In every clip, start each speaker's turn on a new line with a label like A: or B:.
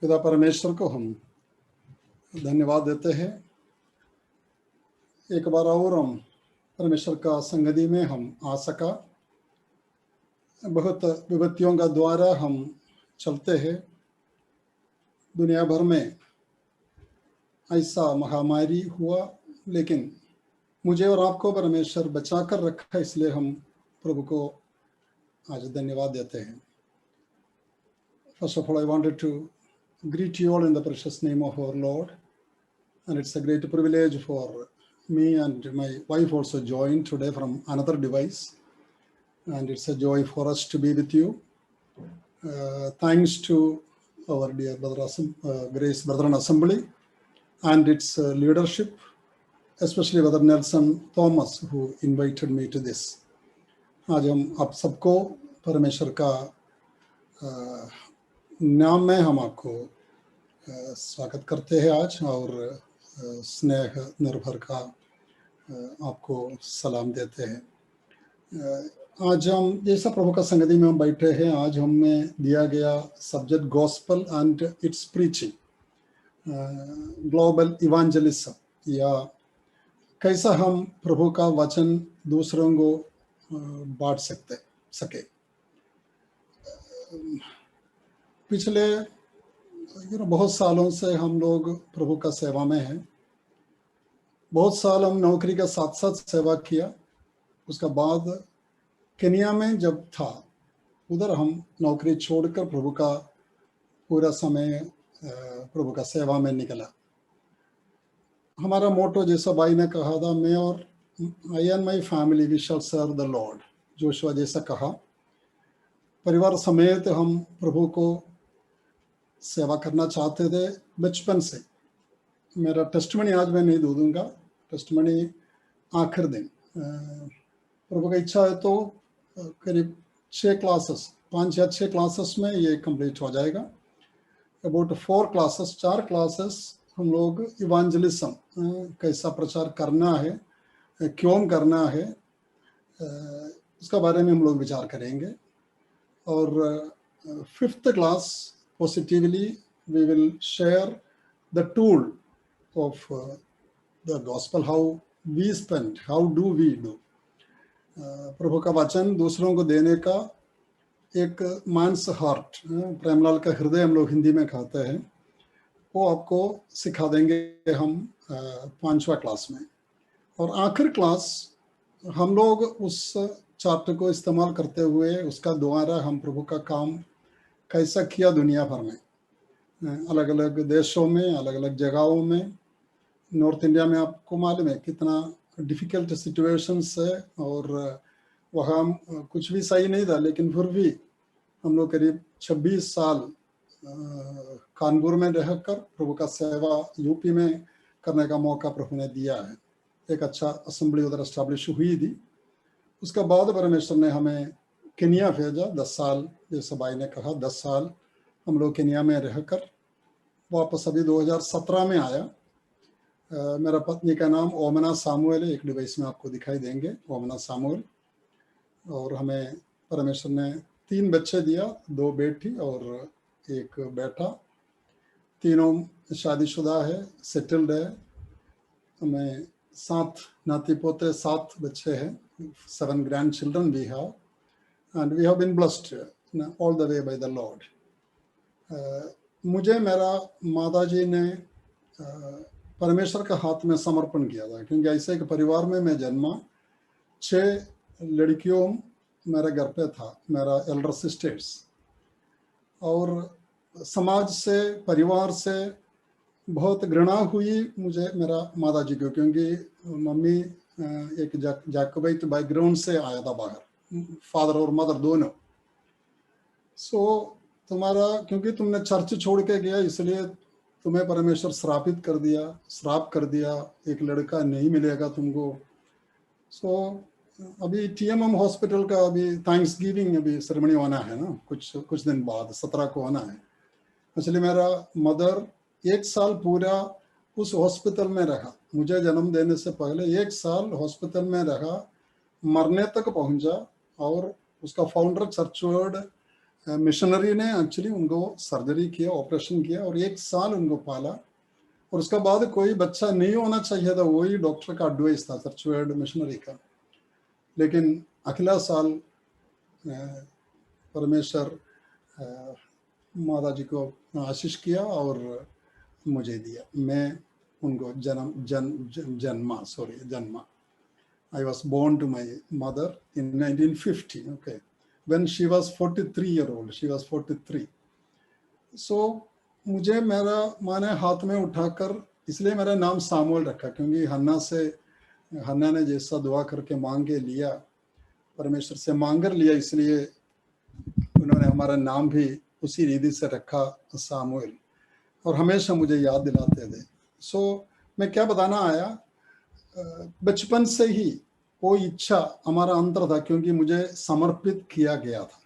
A: पिता परमेश्वर को हम धन्यवाद देते हैं। एक बार और हम परमेश्वर का संगति में हम आ सका। बहुत विपत्तियों का द्वारा हम चलते हैं। दुनिया भर में ऐसा महामारी हुआ, लेकिन मुझे और आपको परमेश्वर बचा कर रखा, इसलिए हम प्रभु को आज धन्यवाद देते हैं। First of all, I wanted to greet you all in the precious name of our Lord, and it's a great privilege for me and my wife also joined today from another device, and it's a joy for us to be with you. Thanks to our dear brother Grace Brethren Assembly and its leadership, especially Brother Nelson Thomas, who invited me to this. आज हम आप सबको परमेश्वर का नाम में हम आपको स्वागत करते हैं आज, और स्नेह निर्भर का आपको सलाम देते हैं। आज हम जैसा प्रभु का संगति में हम बैठे हैं, आज हमें दिया गया subject gospel and its preaching, global evangelism, या कैसा हम प्रभु का वचन दूसरों को बांट सके। पिछले बहुत सालों से हम लोग प्रभु का सेवा में हैं। बहुत साल हम नौकरी का साथ साथ सेवा किया। उसका बाद केनिया में जब था, उधर हम नौकरी छोड़कर प्रभु का पूरा समय प्रभु का सेवा में निकला। हमारा मोटो जैसा भाई ने कहा था, मैं और I and my family we shall serve the Lord. Joshua जैसा कहा, परिवार समेत हम प्रभु को सेवा करना चाहते थे बचपन से। मेरा टेस्टमनी आज मैं नहीं दूंगा, टेस्टमनी आखिर दिन। प्रभु का इच्छा है तो करीब 6 क्लासेस, 5 या 6 क्लासेस में ये कंप्लीट हो जाएगा। अबाउट 4 क्लासेस, 4 क्लासेस हम लोग इवांजलिज्म, कैसा प्रचार करना है, क्यों करना है, इसका बारे में हम लोग विचार करेंगे। और 5th class positively we will share the tool of the gospel, how we spend, how do we do। प्रभु का वचन दूसरों को देने का एक मानस हार्ट, प्रेमलाल का हृदय हम लोग हिंदी में कहते हैं, वो आपको सिखा देंगे हम 5वां क्लास में। और आखिर क्लास हम लोग उस चार्ट को इस्तेमाल करते हुए उसका द्वारा हम प्रभु का काम कैसा किया दुनिया भर में, अलग अलग देशों में, अलग अलग जगहों में। नॉर्थ इंडिया में आपको मालूम है कितना डिफ़िकल्ट सिचुएशंस है, और वहाँ कुछ भी सही नहीं था, लेकिन फिर भी हम लोग करीब 26 साल कानपुर में रहकर प्रभु का सेवा यूपी में करने का मौका प्रभु ने दिया है। एक अच्छा असेंबली उधर एस्टैब्लिश हुई थी। उसके बाद परमेश्वर ने हमें केनिया भेजा। 10 साल, जैसे भाई ने कहा, 10 साल हम लोग केनिया में रहकर वापस अभी 2017 में आया। मेरा पत्नी का नाम ओमना सामुएल है, एक डिवाइस में आपको दिखाई देंगे, ओमना सामुएल। और हमें परमेश्वर ने 3 बच्चे दिया, 2 बेटी और 1 बेटा। तीनों शादीशुदा है, सेटल्ड है। हमें 7 नाती पोते, 7 बच्चे हैं, 7 grandchildren we have, and we have been blessed all the way by the Lord। मुझे मेरा माताजी ने परमेश्वर का हाथ में समर्पण किया था, क्योंकि ऐसे एक परिवार में मैं जन्मा। 6 लड़कियों मेरे घर पे था, मेरा एल्डर सिस्टर्स। और समाज से, परिवार से बहुत घृणा हुई मुझे मेरा माताजी को, क्योंकि मम्मी एक जैकोबाइट बैकग्राउंड से आया था बाहर, फादर और मदर दोनों। सो तुम्हारा, क्योंकि तुमने चर्च छोड़ के गया, इसलिए तुम्हें परमेश्वर श्राप कर दिया, एक लड़का नहीं मिलेगा तुमको। सो अभी TMM हॉस्पिटल का अभी थैंक्स गिविंग अभी सेरेमनी होना है ना, कुछ दिन बाद 17 को होना है। इसलिए मेरा मदर 1 साल पूरा उस हॉस्पिटल में रहा। मुझे जन्म देने से पहले 1 साल हॉस्पिटल में रहा, मरने तक पहुंचा। और उसका फाउंडर चर्च वर्ड मिशनरी ने एक्चुअली उनको सर्जरी किया, ऑपरेशन किया और 1 साल उनको पाला और उसके बाद कोई बच्चा नहीं होना चाहिए था, वही डॉक्टर का एडवाइस था, चर्चवर्ड मिशनरी का। लेकिन अगला साल परमेश्वर माता जी को आशीष किया और मुझे दिया, मैं उनको जन्मा। I was born to my mother in 1950, okay, when she was 43 year old, she was 43. So मुझे मेरा माँ ने हाथ में उठाकर, इसलिए मेरा नाम सामुएल रखा, क्योंकि हन्ना ने जैसा दुआ करके मांग के लिया, परमेश्वर से मांग कर लिया, इसलिए उन्होंने हमारा नाम भी उसी रीति से रखा, सामुएल, और हमेशा मुझे याद दिलाते थे। सो मैं क्या बताना आया, बचपन से ही वो इच्छा हमारा अंदर था, क्योंकि मुझे समर्पित किया गया था,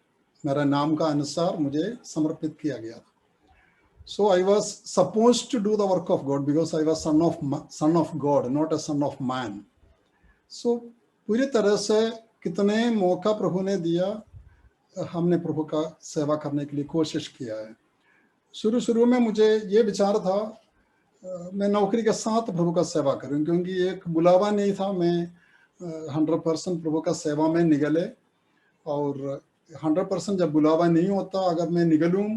A: मेरा नाम का अनुसार मुझे समर्पित किया गया था। So I was supposed to do the work of God because I was son of God, not a son of man. So पूरी तरह से कितने मौका प्रभु ने दिया, हमने प्रभु का सेवा करने के लिए कोशिश किया है। शुरू में मुझे ये विचार था मैं नौकरी के साथ प्रभु का सेवा करूं, क्योंकि एक बुलावा नहीं था, मैं 100% प्रभु का सेवा में निकले, और 100% जब बुलावा नहीं होता, अगर मैं निकलूं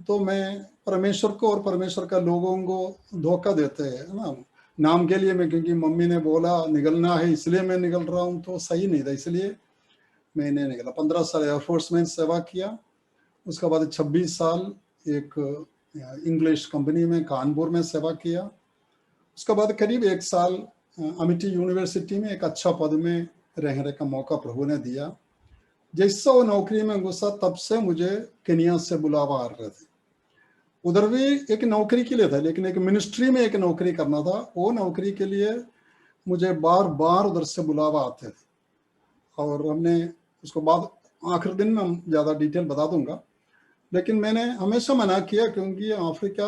A: तो मैं परमेश्वर को और परमेश्वर का लोगों को धोखा देते हैं ना, नाम के लिए मैं, क्योंकि मम्मी ने बोला निकलना है इसलिए मैं निकल रहा हूं, तो सही नहीं था, इसलिए मैंने निकला। 15 साल एयरफोर्स में सेवा किया, उसके बाद 26 साल एक इंग्लिश कंपनी में कानपुर में सेवा किया, उसके बाद करीब 1 साल अमिटी यूनिवर्सिटी में एक अच्छा पद में रहने का मौका प्रभु ने दिया। जैसा वो नौकरी में घुसा, तब से मुझे केनिया से बुलावा आ रहे थे। उधर भी एक नौकरी के लिए था, लेकिन एक मिनिस्ट्री में एक नौकरी करना था, वो नौकरी के लिए मुझे बार बार उधर से बुलावा आते थे, और हमने उसको बाद आखिर दिन में हम ज़्यादा डिटेल बता दूंगा, लेकिन मैंने हमेशा मना किया, क्योंकि अफ्रीका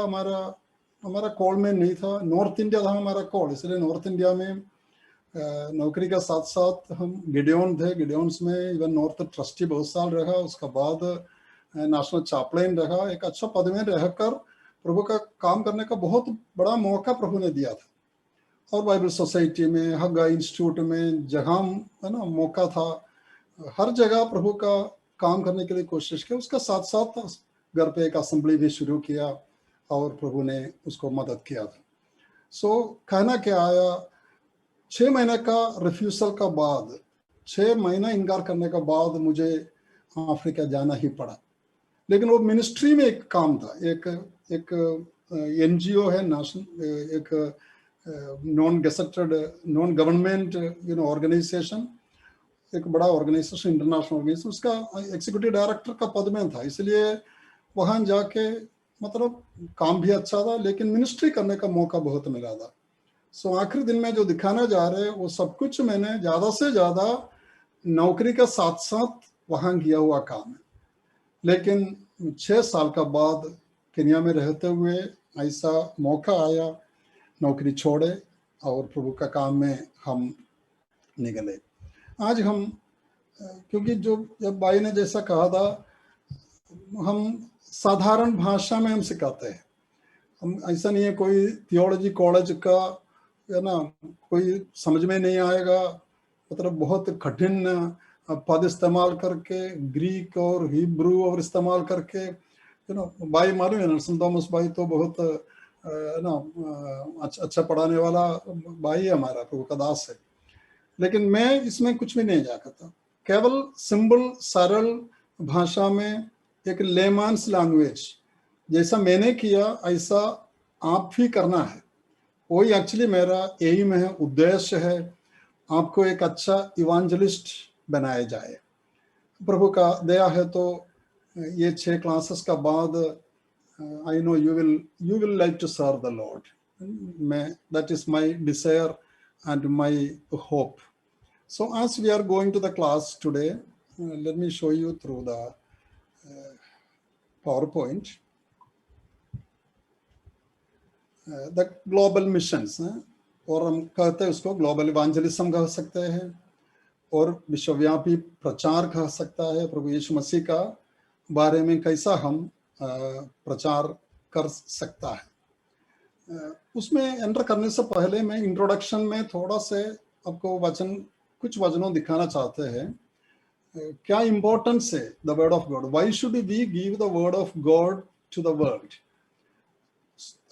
A: हमारा कॉल में नहीं था, नॉर्थ इंडिया था हमारा कॉल, इसलिए नॉर्थ इंडिया में नौकरी का साथ साथ हम गिडियोन थे, गिडियोन्स में इवन नॉर्थ ट्रस्टी बहुत साल रहा, उसका बाद नेशनल चापलाइन रहा, एक अच्छा पद में रहकर प्रभु का काम करने का बहुत बड़ा मौका प्रभु ने दिया था, और बाइबल सोसाइटी में, हग्गा इंस्टीट्यूट में, जहाँ है ना मौका था, हर जगह प्रभु का काम करने के लिए कोशिश की। उसका साथ साथ घर पे एक असेंबली भी शुरू किया, और प्रभु ने उसको मदद किया था। सो कहना क्या आया, 6 महीने का रिफ्यूजल का बाद, 6 महीना इनकार करने का बाद मुझे अफ्रीका जाना ही पड़ा, लेकिन वो मिनिस्ट्री में एक काम था, एक एनजीओ है, नेशनल एक नॉन गेसेटेड नॉन गवर्नमेंट ऑर्गेनाइजेशन, एक बड़ा ऑर्गेनाइजेशन, इंटरनेशनल ऑर्गेनाइजेशन, उसका एग्जीक्यूटिव डायरेक्टर का पद में था, इसलिए वहां जाके मतलब काम भी अच्छा था, लेकिन मिनिस्ट्री करने का मौका बहुत मिला था। सो आखिरी दिन में जो दिखाना जा रहे हैं वो सब कुछ मैंने ज़्यादा से ज़्यादा नौकरी के साथ साथ वहाँ किया हुआ काम है। लेकिन 6 साल का बाद केन्या में रहते हुए ऐसा मौका आया, नौकरी छोड़े और प्रभु का काम में हम निकले। आज हम, क्योंकि जब भाई ने जैसा कहा था, हम साधारण भाषा में हम सिखाते हैं, हम ऐसा नहीं है कोई थियोलॉजी कॉलेज का है ना, कोई समझ में नहीं आएगा, मतलब बहुत कठिन पद इस्तेमाल करके, ग्रीक और हिब्रू और इस्तेमाल करके, भाई मालूम है नरसिंह थॉमस भाई तो बहुत ना अच्छा पढ़ाने वाला भाई है हमारा, प्रभु का दास है, लेकिन मैं इसमें कुछ भी नहीं जाता, केवल सिंपल सरल भाषा में एक लेमन्स लैंग्वेज जैसा मैंने किया ऐसा आप भी करना है, वही एक्चुअली मेरा एम है, उद्देश्य है, आपको एक अच्छा इवांजलिस्ट बनाया जाए। प्रभु का दया है तो ये 6 क्लासेस का बाद I know you will like to serve the Lord, मैं that is my desire and my hope. So as we are going to the class today, let me show you through the PowerPoint. The global missions, और हम कहते हैं उसको global इवांजलिज्म कह सकते हैं, और विश्वव्यापी प्रचार कह सकता है प्रभु यीशु मसीह का, बारे में कैसा हम प्रचार कर सकता है। उसमें एंटर करने से पहले मैं इंट्रोडक्शन में थोड़ा से आपको कुछ वचनों दिखाना चाहते हैं। क्या इंपॉर्टेंस है the word of God, why should we give the word of God to the world,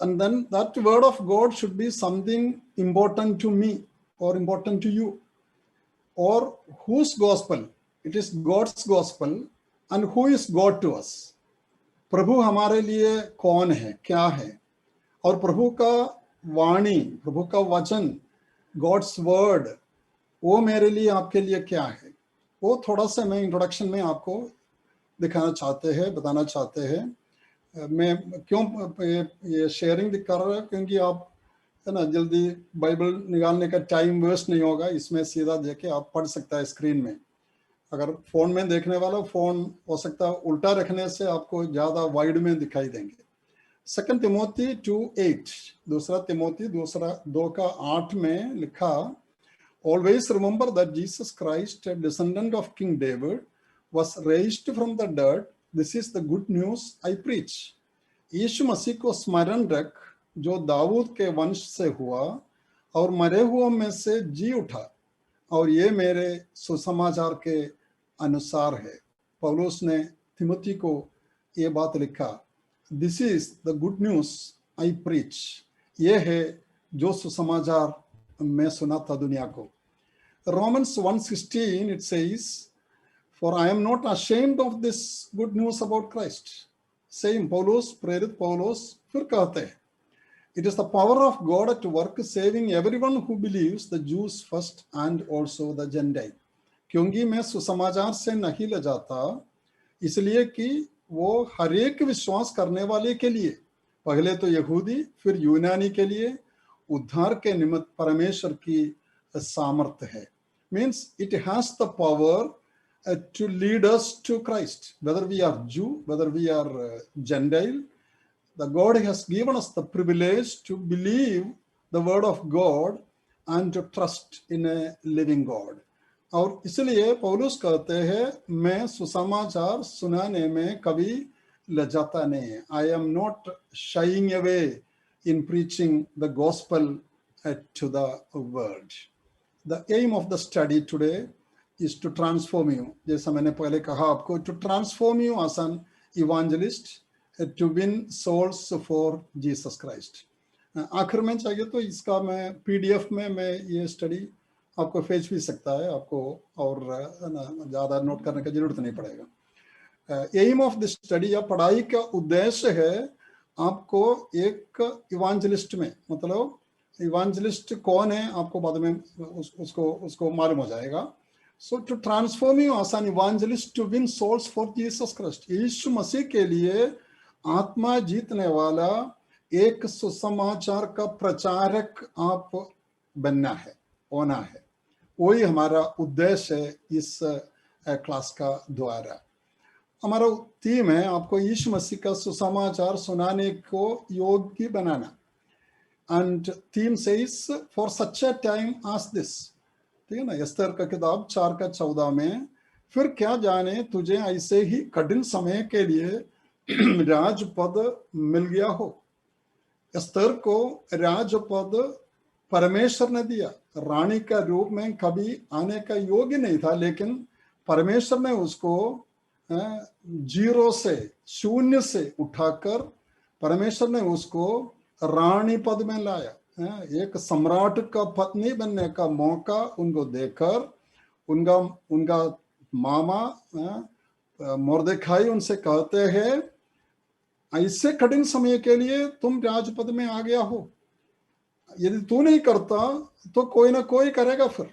A: and then that word of God should be something important to me or important to you, or whose gospel, it is God's gospel, and who is God to us, प्रभु हमारे लिए कौन है, क्या है, और प्रभु का वाणी, प्रभु का वचन, गॉड्स वर्ड, वो मेरे लिए आपके लिए क्या है, वो थोड़ा सा मैं इंट्रोडक्शन में आपको दिखाना चाहते हैं, बताना चाहते हैं। मैं क्यों ये शेयरिंग कर रहा हूँ, क्योंकि आप है ना जल्दी बाइबल निकालने का टाइम वेस्ट नहीं होगा, इसमें सीधा देके आप पढ़ सकता है स्क्रीन में। अगर फोन में देखने वाला, फोन हो सकता है उल्टा रखने से आपको ज्यादा वाइड में दिखाई देंगे। 2 तिमोथी 2:8, दूसरा तिमोथी 2:8 में लिखा, always remember that Jesus Christ, descendant of king David, was raised from the dead. This is the good news I preach. यीशु मसीह को स्मरण रख, जो दाऊद के वंश से हुआ और मरे हुओं में से जी उठा, और ये मेरे सुसमाचार के अनुसार है। पौलुस ने तिमोथी को ये बात लिखा, this is the good news I preach, ये है जो सुसमाचार मैं सुनाता दुनिया को। Romans 1:16 it says, for I am not ashamed of this good news about Christ. Same पौलुस, प्रेरित पौलुस फिर कहते हैं, it is the power of God at work saving everyone who believes, the Jews first and also the Gentile. क्योंकि मैं सुसमाचार से नहीं ले जाता, इसलिए कि वो हर एक विश्वास करने वाले के लिए, पहले तो यहूदी फिर यूनानी के लिए उद्धार के निमित्त परमेश्वर की सामर्थ्य है। Means it has the power to lead us to Christ, whether we are Jew, whether we are Gentile. The God has given us the privilege to believe the word of God and to trust in a living God. और इसलिए पौलुस कहते हैं, मैं सुसमाचार सुनाने में कभी लजाता नहीं है। I am not shying away in preaching the gospel to the world. The aim of the study today is to transform you, जैसा मैंने पहले कहा आपको, to transform you as an evangelist, to win souls for Jesus Christ. आखिर में चाहिए तो इसका मैं PDF में मैं ये स्टडी आपको भेज भी सकता है, आपको और ज़्यादा नोट करने की जरूरत नहीं पड़ेगा। एम ऑफ दिस स्टडी या पढ़ाई का उद्देश्य है आपको एक इवांजलिस्ट में, मतलब इवांजलिस्ट कौन है आपको बाद में उसको मालूम हो जाएगा। So to transform you as an evangelist to win souls for Jesus Christ. यीशु मसीह के लिए आत्मा जीतने वाला एक सुसमाचार का प्रचारक आप बनना है, होना है। वही हमारा उद्देश्य है इस क्लास का द्वारा। हमारा थीम है आपको यीशु मसीह का सुसमाचार सुनाने को योग्य बनाना। And theme says, for such a time as this. ठीक है ना, एस्तर का किताब 4:14 में, फिर क्या जाने तुझे ऐसे ही कठिन समय के लिए राजपद मिल गया हो। एस्तर को राजपद परमेश्वर ने दिया, रानी का रूप में कभी आने का योग्य नहीं था, लेकिन परमेश्वर ने उसको जीरो से, शून्य से उठाकर परमेश्वर ने उसको रानी पद में लाया। एक सम्राट का पत्नी बनने का मौका उनको देकर उनका मामा मोर्देखाई उनसे कहते हैं, ऐसे कठिन समय के लिए तुम राजपद में आ गया हो, यदि तू नहीं करता तो कोई ना कोई करेगा फिर।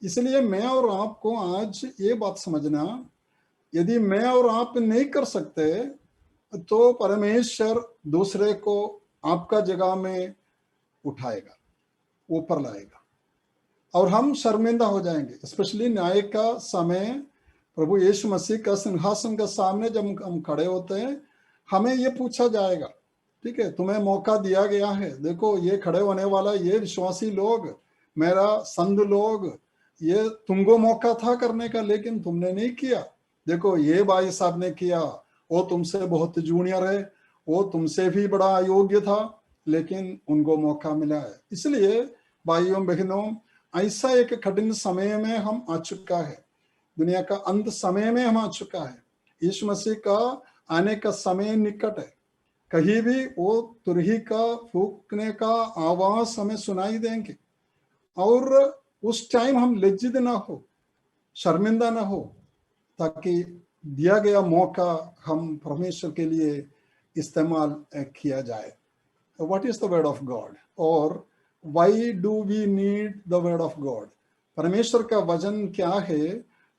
A: इसलिए मैं और आपको आज ये बात समझना, यदि मैं और आप नहीं कर सकते तो परमेश्वर दूसरे को आपका जगह में उठाएगा, ऊपर लाएगा, और हम शर्मिंदा हो जाएंगे। स्पेशली न्याय का समय, प्रभु यीशु मसीह का सिंहासन के सामने जब हम खड़े होते हैं, हमें ये पूछा जाएगा, ठीक है, तुम्हें मौका दिया गया है, देखो ये खड़े होने वाला, ये विश्वासी लोग, मेरा संत लोग, ये तुमको मौका था करने का, लेकिन तुमने नहीं किया। देखो ये भाई साहब ने किया, वो तुमसे बहुत जूनियर है, वो तुमसे भी बड़ा अयोग्य था, लेकिन उनको मौका मिला है। इसलिए भाइयों बहनों, ऐसा एक कठिन समय में हम आ चुका है, दुनिया का अंत समय में हम आ चुका है। यीशु मसीह का आने का समय निकट है। कहीं भी वो तुरही का फूकने का आवाज हमें सुनाई देंगे, और उस टाइम हम लज्जित ना हो, शर्मिंदा ना हो, ताकि दिया गया मौका हम परमेश्वर के लिए इस्तेमाल किया जाए। What is the word of God, और why do we need the word of God? परमेश्वर का वचन क्या है?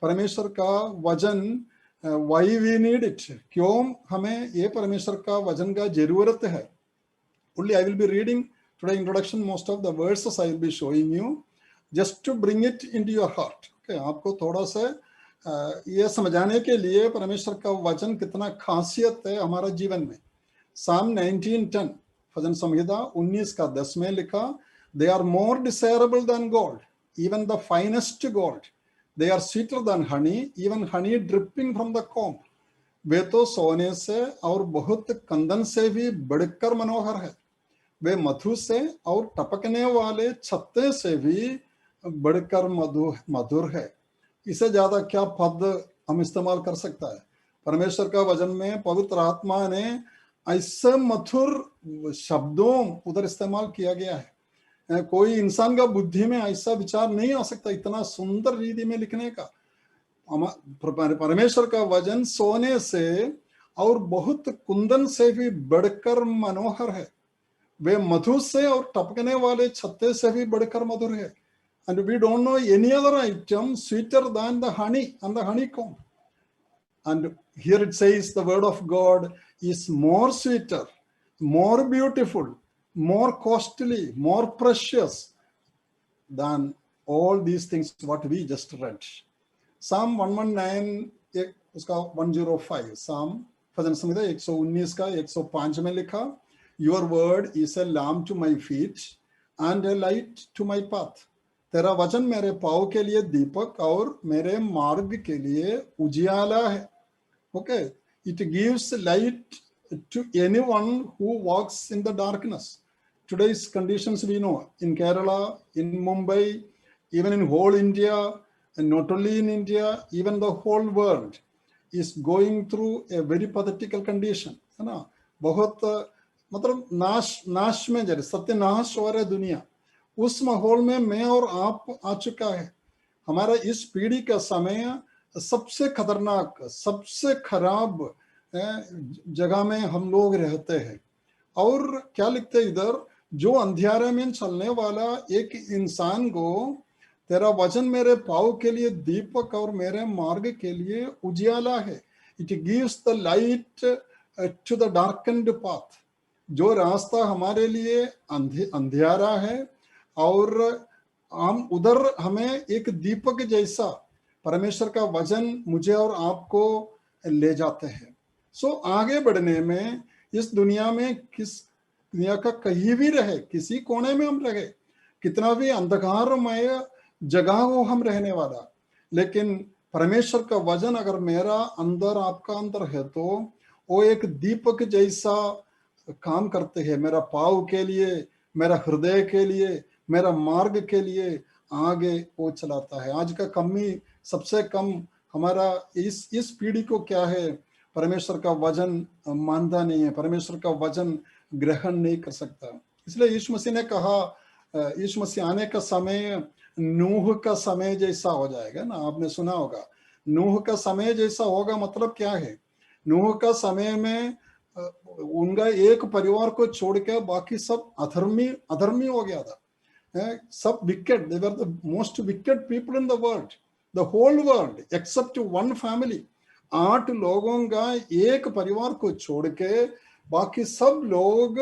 A: परमेश्वर का वचन, व्हाई वी नीड इट, क्यों हमें ये परमेश्वर का वचन का जरूरत है? Only I will be reading today introduction, most of the verses I will be showing you just to bring it into your heart. Okay, आपको थोड़ा सा ये समझाने के लिए परमेश्वर का वचन कितना खासियत है हमारा जीवन में। Psalm 19:10, भजन संहिता 19:10 में लिखा, they are more desirable than gold, even the finest gold. They are sweeter than honey, even honey dripping from the comb. वे तो सोने से और बहुत कंदन से भी बढ़कर मनोहर है, वे मधु से और टपकने वाले छत्ते से भी बढ़कर मधुर है। इसे ज्यादा क्या पद हम इस्तेमाल कर सकता है? परमेश्वर का वचन में पवित्र आत्मा ने ऐसे मधुर शब्दों उधर इस्तेमाल किया गया है, कोई इंसान का बुद्धि में ऐसा विचार नहीं आ सकता इतना सुंदर रीति में लिखने का। परमेश्वर का वचन सोने से और बहुत कुंदन से भी बढ़कर मनोहर है, वे मधु से और टपकने वाले छत्ते से भी बढ़कर मधुर है। And we don't know any other item sweeter than the honey and the honeycomb. And here it says the word of God is more sweeter, more beautiful, more costly, more precious than all these things what we just read. Psalm 119 उसका 105, Psalm भजन संहिता 119 का 105 में लिखा, Your word is a lamp to my feet and a light to my path. तेरा वचन मेरे पाँव के लिए दीपक और मेरे मार्ग के लिए उजियाला है. Okay, it gives light to anyone who walks in the darkness. Today's conditions we know in Kerala, in Mumbai, even in whole India, and not only in India, even the whole world is going through a very pathetical condition, है ना? बहुत मतलब नाश में जैसे सत्यानाश हो रहा है दुनिया, उस माहौल में मैं और आप आ चुका है. हमारा इस पीढ़ी का समय सबसे खतरनाक, सबसे खराब जगह में हम लोग रहते हैं. और क्या लिखते हैं इधर, जो अंधियारे में चलने वाला एक इंसान को तेरा वचन मेरे पाँव के लिए दीपक और मेरे मार्ग के लिए उजियाला है. It gives the light to the darkened path. जो रास्ता हमारे लिए अंधियारा है और हम उधर हमें एक दीपक जैसा परमेश्वर का वचन मुझे और आपको ले जाते हैं. सो आगे बढ़ने में इस दुनिया में, किस दुनिया का कहीं भी रहे, किसी कोने में हम रहे, कितना भी अंधकारमय जगह हो हम रहने वाला, लेकिन परमेश्वर का वचन अगर मेरा अंदर आपका अंदर है तो वो एक दीपक जैसा काम करते हैं मेरा पाँव के लिए, मेरा हृदय के लिए, मेरा मार्ग के लिए आगे वो चलाता है. आज का कमी सबसे कम हमारा इस पीढ़ी को क्या है, परमेश्वर का वचन मानता नहीं है, परमेश्वर का वचन ग्रहण नहीं कर सकता. इसलिए यीशु मसीह ने कहा, यीशु मसीह आने का समय नूह का समय जैसा हो जाएगा ना. आपने सुना होगा नूह का समय जैसा होगा, मतलब क्या है? नूह का समय में उनका एक परिवार को छोड़ के बाकी सब अधर्मी हो गया था. सब wicket, they were the most wicked people in the world, the whole world except one family. 8 लोगों का एक परिवार को छोड़ के बाकी सब लोग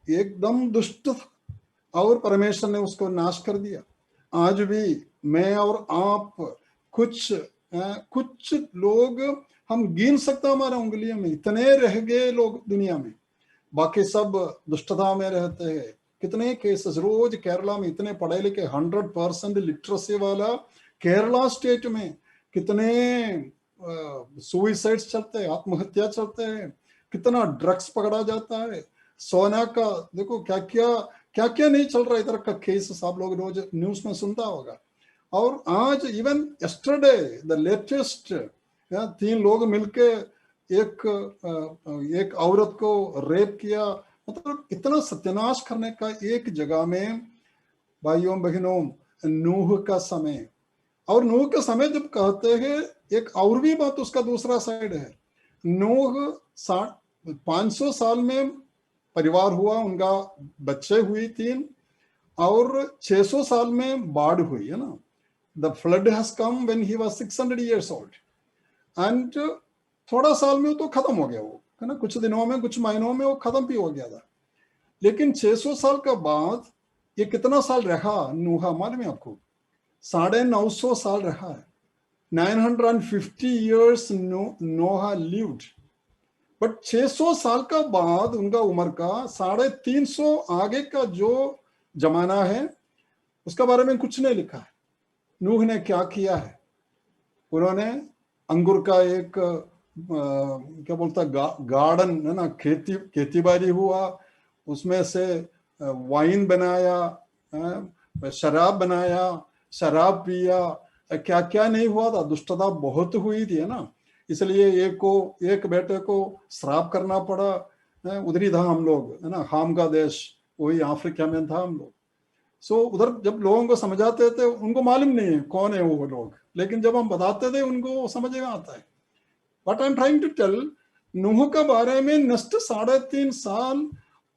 A: एकदम दुष्ट और परमेश्वर ने उसको नाश कर दिया. आज भी मैं और आप कुछ लोग हम गिन सकते हमारे उंगलियों में, इतने रह गए लोग दुनिया में, बाकी सब दुष्टता में रहते हैं. कितने केसेस रोज केरला में, इतने पढ़े लिखे 100% लिटरेसी वाला केरला स्टेट में कितने सुइसाइड्स चलते हैं, आत्महत्या चलते हैं, कितना ड्रग्स पकड़ा जाता है, सोना का देखो क्या क्या नहीं चल रहा है इधर का केस आप लोग रोज न्यूज में सुनता होगा। और आज इवन यस्टरडे द लेटेस्ट 3 लोग मिलके एक औरत को रेप किया। मतलब इतना सत्यानाश करने का एक जगह में भाइयों बहनों, नूह का समय। और नूह का समय जब कहते हैं एक और भी बात उसका दूसरा साइड है। नूह 500 साल में परिवार हुआ, उनका बच्चे हुई 3, और 600 साल में बाढ़ हुई है ना। The flood has come when he was 600 years old and थोड़ा साल में तो खत्म हो गया वो, है ना, कुछ दिनों में कुछ महीनों में वो खत्म भी हो गया था। लेकिन 600 साल का बाद ये कितना साल रहा नूहा मालूम है आपको? 950 साल रहा है। 950 years नोहा लिव्ड। बट 600 साल का बाद उनका उम्र का 350 आगे का जो जमाना है उसका बारे में कुछ नहीं लिखा है। नूह ने क्या किया है? उन्होंने अंगूर का एक क्या बोलता गार्डन है ना, खेती बाड़ी हुआ, उसमें से वाइन बनाया, शराब बनाया, शराब पिया, क्या क्या नहीं हुआ था, दुष्टता बहुत हुई थी, है ना। इसलिए एक बेटे को श्राप करना पड़ा। उधरी था हम लोग, है ना, हाम का देश वही अफ्रीका में था हम लोग। सो उधर जब लोगों को समझाते थे उनको मालूम नहीं है कौन है वो लोग, लेकिन जब हम बताते थे उनको समझ में आता है। What I am trying to tell, नूह के बारे में नेक्स्ट 3.5 साल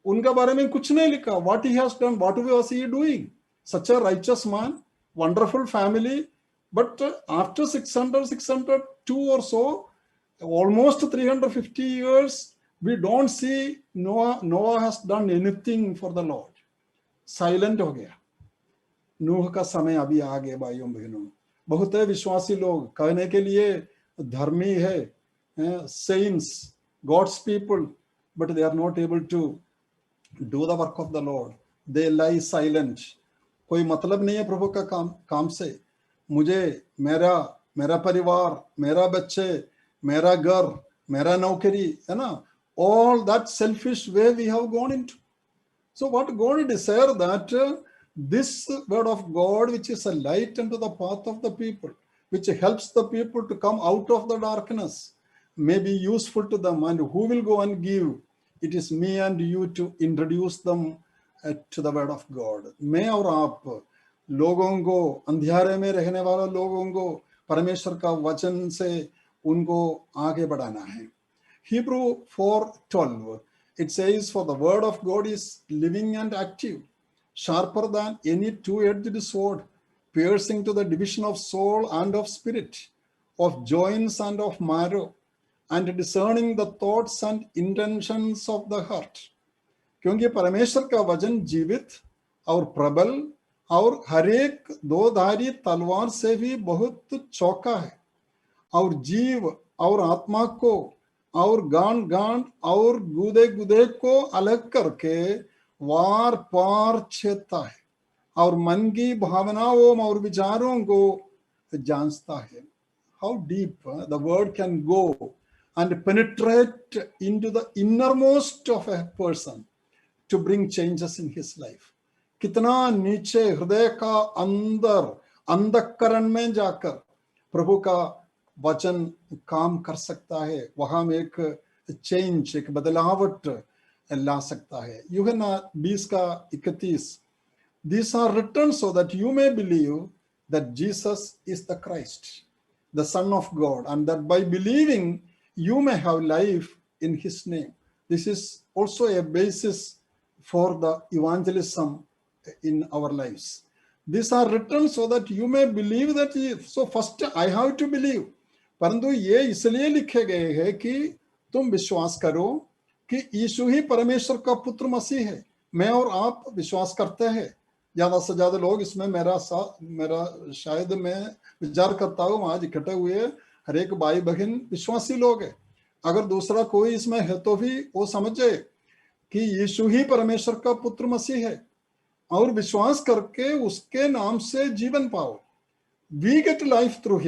A: उनके बारे में कुछ नहीं लिखा। What he has done, what was he doing, such a righteous man, wonderful family, but after 602 or so, almost 350 years, we don't see Noah has done anything for the Lord. Silent हो गया। नूह का समय अभी आ गया भाइयों बहनों। बहुत है विश्वासी लोग कहने के लिए धर्मी है, saints, God's people, but they are not able to do the work of the Lord. They lie silent. कोई मतलब नहीं है प्रभु का काम से। मुझे मेरा परिवार, मेरा बच्चे, मेरा घर, मेरा नौकरी, है ना, all that selfish way we have gone into. So what God desires that this word of God, which is a light unto the path of the people, which helps the people to come out of the darkness, may be useful to them. And who will go and give? It is me and you to introduce them to the word of God. मैं और आप लोगों को, अंधियारे में रहने वाले लोगों को परमेश्वर का वचन से उनको आगे बढ़ाना है। Hebrew 4:12 it says, for the word of God is living and active, sharper than any two-edged sword, piercing to the division of soul and of spirit, of joints and of marrow, and discerning the thoughts and intentions of the heart. क्योंकि परमेश्वर का वचन जीवित और प्रबल और हर एक 2-धारी तलवार से भी बहुत चौका है, और जीव और आत्मा को और गांठ और गुदे को अलग करके वार पार छेदता है, और मन की भावनाओं और विचारों को जानता है। How deep the word can go and penetrate into the innermost of a person to bring changes in his life. कितना नीचे हृदय का अंधकरण में जाकर प्रभु का वचन काम कर सकता है, वहां में एक चेंज, एक बदलावट ला सकता है। यूहन्ना 20:31 These are written so that you may believe that Jesus is the Christ, the Son of God, and that by believing you may have life in his name. This is also a basis for the evangelism in our lives. These are written so that you may believe that so first I have to believe, परंतु ये इसलिए लिखे गए हैं कि तुम विश्वास करो कि यीशु ही परमेश्वर का पुत्र मसीह है। मैं और आप विश्वास करते हैं। ज्यादा से ज्यादा लोग इसमें मेरा शायद मैं विचार करता हूँ आज इकट्ठे हुए हर एक भाई बहन विश्वासी लोग है। अगर दूसरा कोई इसमें है तो भी वो समझे कि यीशु ही परमेश्वर का पुत्र मसीह है और विश्वास करके उसके नाम से जीवन पाओ। We get life through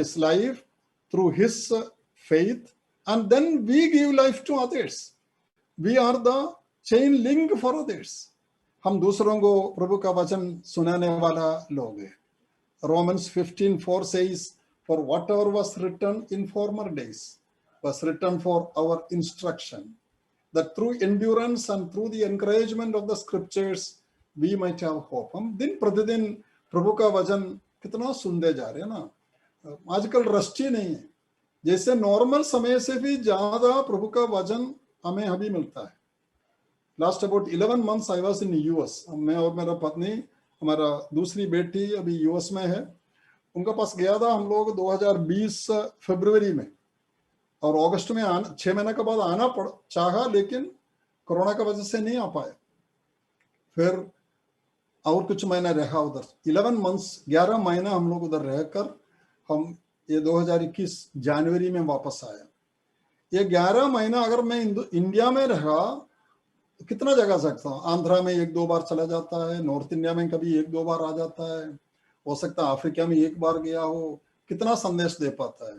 A: his faith, and then we give life to others. We are the chain link for others. हम दूसरों को प्रभु का वचन सुनाने वाला लोग हैं. Romans 15:4 says, for whatever was written in former days was written for our instruction, that through endurance and through the encouragement of the scriptures we might have hope. हम दिन प्रतिदिन प्रभु का वचन कितना सुनते जा रहे हैं ना. आजकल रस्टी नहीं है. जैसे नॉर्मल समय से भी ज्यादा प्रभु का वचन हमें अभी मिलता है. Last about 11 months I was in US. मैं और मेरा पत्नी, हमारा दूसरी बेटी अभी यूएस में है, उनके पास गया था हम लोग 2020 फरवरी में, और अगस्त में 6 महीने के बाद आना चाहा, लेकिन कोरोना की वजह से नहीं आ पाए. फिर और कुछ महीना रहा उधर. 11 months 11 महीना हम लोग उधर रहकर हम ये 2021 जनवरी में वापस आया. ये 11 महीना अगर मैं इंडिया में रहा तो कितना जगह सकता हूँ. आंध्रा में 1-2 बार चला जाता है, नॉर्थ इंडिया में कभी 1-2 बार आ जाता है, हो सकता है अफ्रीका में 1 बार गया हो, कितना संदेश दे पाता है.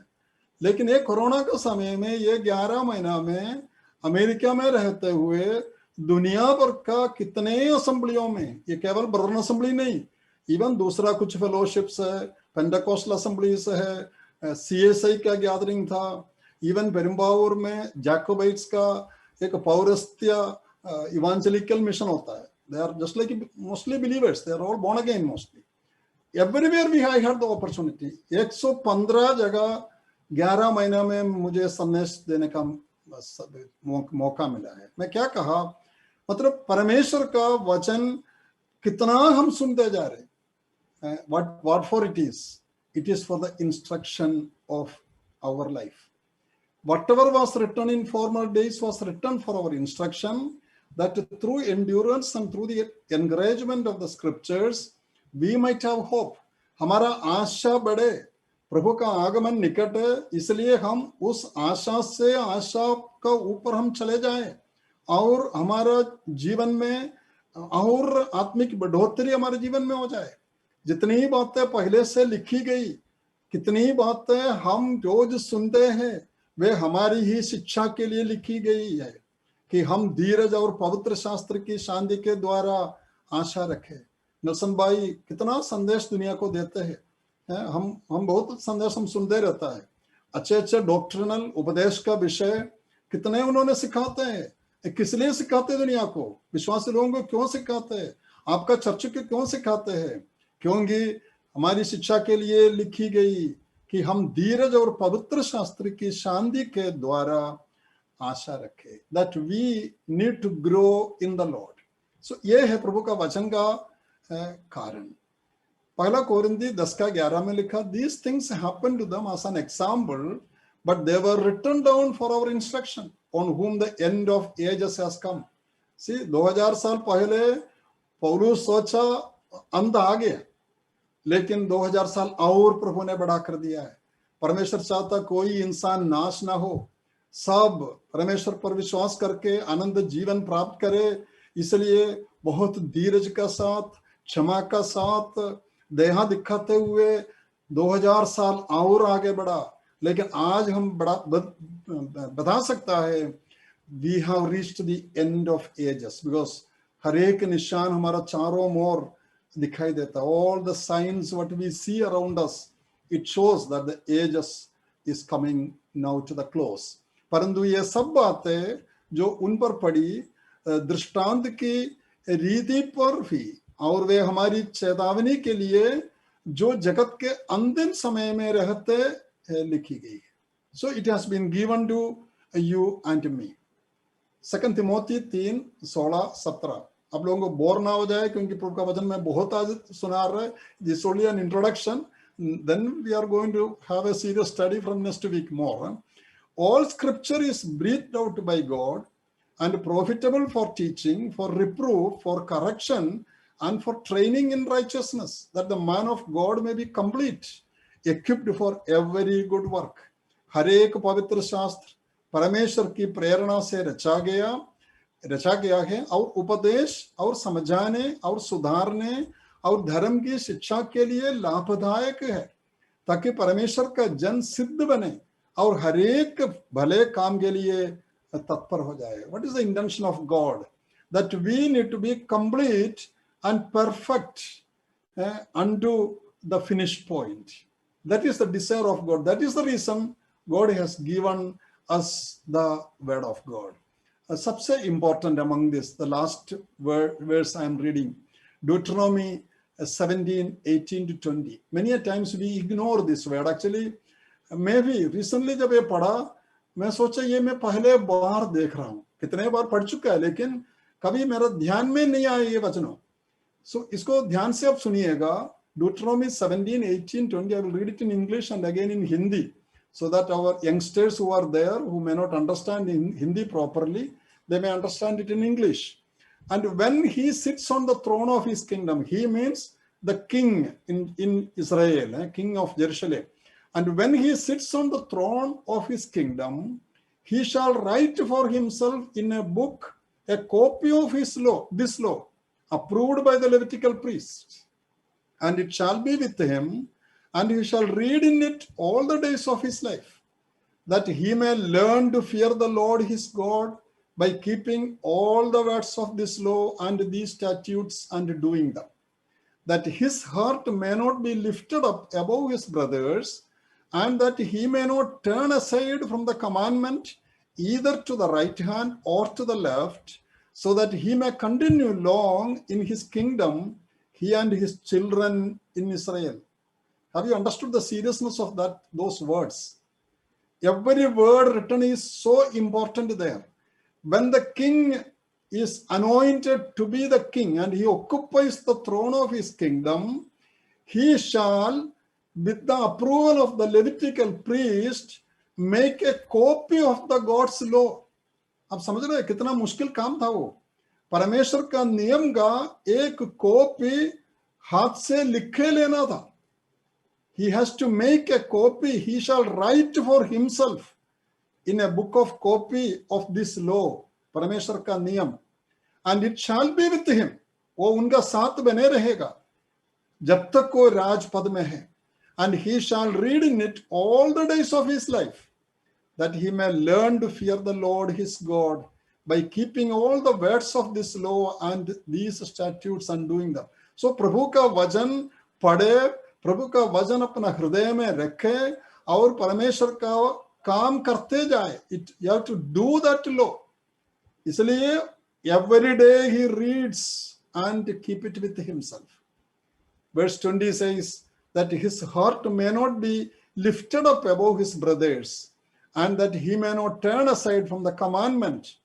A: लेकिन ये कोरोना के समय में ये 11 महीना में अमेरिका में रहते हुए दुनिया भर का कितने असेंबलियों में, ये केवल ब्रदरन असेंबली नहीं, इवन दूसरा कुछ फेलोशिप्स है, पेंटाकोस्टल असेंबलीज है, सीएसआई का गैदरिंग था, इवन पेरुम्बावूर में जैकोबाइट्स का एक पौरस्त्य इवांजेलिकल मिशन होता है. They are just like mostly believers, they are all born again mostly. Everywhere we I had the opportunity. 115 जगह 11 महीना में मुझे संदेश देने का मौका मिला है. मैं क्या कहा, मतलब परमेश्वर का वचन कितना हम सुनते जा रहे. what for it is for the instruction of our life. Whatever was written in former days was written for our instruction, that through endurance and through the encouragement of the scriptures we might have hope. हमारा आशा बढ़े, प्रभु का आगमन निकट है, इसलिए हम उस आशा से आशा का ऊपर हम चले जाएं और हमारा जीवन में और आत्मिक बढ़ोतरी हमारे जीवन में हो जाए. जितनी बातें पहले से लिखी गई, कितनी बातें हम रोज सुनते हैं, वे हमारी ही शिक्षा के लिए लिखी गई है कि हम धीरज और पवित्र शास्त्र की शांति के द्वारा आशा रखें. नेल्सन भाई कितना संदेश दुनिया को देते हैं. हम बहुत संदेश हम सुनते रहता है. अच्छे अच्छे डॉक्ट्रिनल उपदेश का विषय कितने उन्होंने सिखाते हैं. किस लिए सिखाते हैं दुनिया को, विश्वासी लोगों को क्यों सिखाते हैं, आपका चर्च को क्यों सिखाते हैं, क्योंकि हमारी शिक्षा के लिए लिखी गई कि हम धीरज और पवित्र शास्त्र की शांति के द्वारा आशा रखें. That we need to grow in the Lord. So ये है प्रभु का वचन का कारण. पहला कोरिन्थी 10:11 में लिखा, these things happen to them as an example, but they were written down for our instruction, on whom the end of ages has come. See, 2000 साल पहले पौलुस सोचा अंत आ गया, लेकिन 2000 साल और प्रभु ने बढ़ा कर दिया है. परमेश्वर चाहता कोई इंसान नाश ना हो, सब परमेश्वर पर विश्वास करके आनंद जीवन प्राप्त करे. इसलिए बहुत धीरज का साथ, क्षमा का साथ, दया दिखाते हुए 2000 साल और आगे बढ़ा. लेकिन आज हम बता सकता है we have reached the end of ages, because हर एक निशान हमारा चारों ओर दिखाई देता. all the signs what we see around us, it shows that the ages is coming now to the close. परंतु ये सब बातें जो उन पर पड़ी दृष्टांत की रीति पर भी, और वे हमारी चेतावनी के लिए जो जगत के अंतिम समय में रहते लिखी गई. So it has been given to you and me. 2 Timothy 3:16-17. आप लोगों को बोर ना हो जाए, क्योंकि प्रभु का वचन मैं बहुत आज सुना रहा है. This only an introduction. Then we are going to have a serious study from next week more. All scripture is breathed out by God and profitable for teaching, for reproof, for correction, and for training in righteousness, that the man of God may be complete, equipped for every good work. हर एक पवित्र शास्त्र परमेश्वर की प्रेरणा से रचा गया है और उपदेश और समझाने और सुधारने और धर्म की शिक्षा के लिए लाभदायक है, ताकि परमेश्वर का जन सिद्ध बने और हर एक भले काम के लिए तत्पर हो जाए. What is the intention of God? That we need to be complete and perfect unto the finish point. That is the desire of God. That is the reason God has given us the word of God. सबसे important among this, the last verse I am reading, Deuteronomy 17:18 to 20. Many a times we ignore this word. Actually, maybe recently जब ये पढ़ा, मैं सोचा ये मैं पहले बार देख रहा हूँ, कितने बार पढ़ चुका है, लेकिन कभी मेरा ध्यान में नहीं आया ये वचनों. So इसको ध्यान से आप सुनिएगा. Deuteronomy 17:18, 20. I will read it in English and again in Hindi, so that our youngsters who are there, who may not understand in Hindi properly, they may understand it in English. And when he sits on the throne of his kingdom, he means the king in Israel, king of Jerusalem. And when he sits on the throne of his kingdom, he shall write for himself in a book a copy of his law, this law, approved by the Levitical priests. And it shall be with him, and he shall read in it all the days of his life, that he may learn to fear the Lord his God by keeping all the words of this law and these statutes and doing them, that his heart may not be lifted up above his brothers, and that he may not turn aside from the commandment either to the right hand or to the left, so that he may continue long in his kingdom, he and his children in Israel. Have you understood the seriousness of those words? Every word written is so important there. When the king is anointed to be the king and he occupies the throne of his kingdom, he shall, with the approval of the Levitical priest, make a copy of the God's law. आप समझ रहे हैं कितना मुश्किल काम था वो. परमेश्वर का नियम का एक कॉपी हाथ से लिखे लेना था. He has to make a copy. He shall write for himself in a book of copy of this law, परमेश्वर का नियम. And it shall be with him. वो उनका साथ बने रहेगा जब तक वो राजपद में है. And he shall read in it all the days of his life, that he may learn to fear the Lord his God by keeping all the words of this law and these statutes and doing them. So प्रभु का वचन पढ़े, प्रभु का वचन अपना हृदय में रखे और परमेश्वर का काम करते जाए. You have to do that law. इसलिए every day he reads and keep it with himself. Verse 20 says that his heart may not be lifted up above his brothers, and that he may not turn aside from the commandment